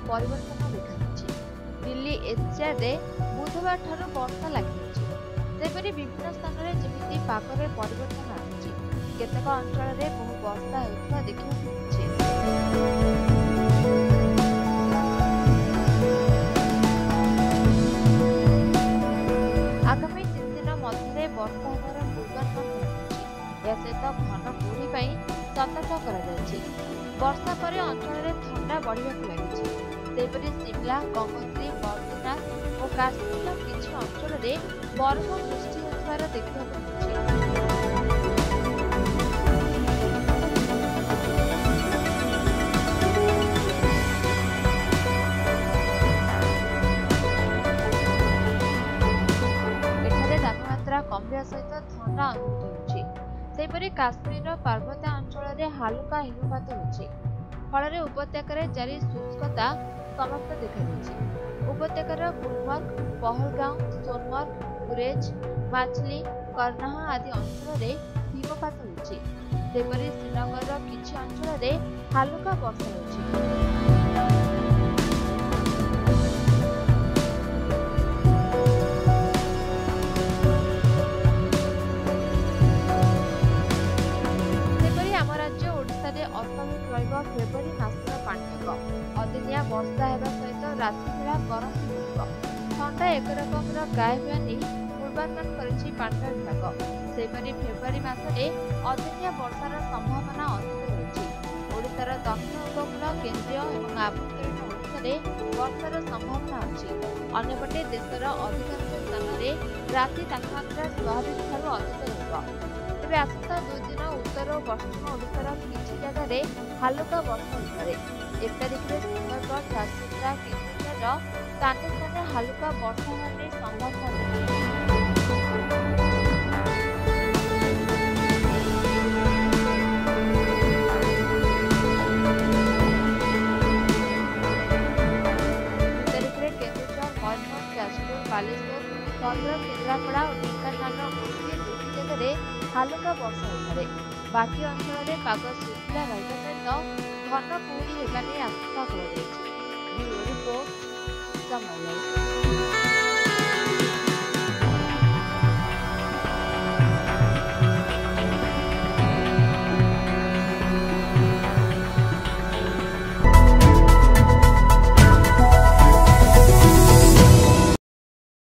परिवर्तन देखा दिल्ली एनसीआर रे बुधवार ठारू वर्षा लगी सेपरि विभिन्न स्थान में जमी पागरे परिवर्तन आसी केतेक अंचल में बहु वर्षा होता देखा आगामी 3 दिन मध्य वर्षा होबार पूर्वानुमान सहित घन कुहुड़ी सतर्क वर्षा पर अंचल में ठंडा बढ़ा लगी शिमला गंगोत्री बद्रीनाथ और काश्मीर किसी अंचल में बरफ सृष्टि होता देखा कमिया सहित ठंडा अनुभूत होपरि काश्मीर पार्वत्य अंचल में हालुका हिमपात होल उपत्यकार जारी शुष्कता समाप्त देखा उपत्यकार गुलमर्ग पहलगांव सोनमर्ग गुरेज माछली करनाह आदि अंचल में हिमपात होपरि श्रीनगर किछि अंचल में हालुका वर्षा हो फेब्रुआरी मासर पाणीपाग अदिनिया वर्षा होगा सहित राति बेला गरम ठंडा एक रकम गायब नहीं पूर्वानुमान करिछि पाणीपाग विभाग सेपरि फेब्रुआरी मासरे अदिनिया वर्षार संभावना अधिक रही ओडिशार दक्षिण उपकूल केन्द्रीय और आभ्यंतरीण ओडिशा वर्षार संभावना अच्छी अन्यपटे देशर अधिकांश स्थान में राति तापमात्रा स्वाभाविक ठारू अधिक रहिब तेज आसंता 2 दिन उत्तर और पश्चिम ओडिशार किछि जगह हालुका वर्षा होपे 1 तारिख में सुंदरगढ़ झारसुगुड़ा केन्दुझर स्थाने स्थाने हालुका वर्षा होने संभावना रही बालेश्वर भद्रक केन्द्रापड़ा और ढेंकानाल गोटे 2 जगह हालुका वर्षा होपे बाकी अंचल में पाग शुखला रहा सहित घन कुहुड़ी होगा नहीं आशंका कर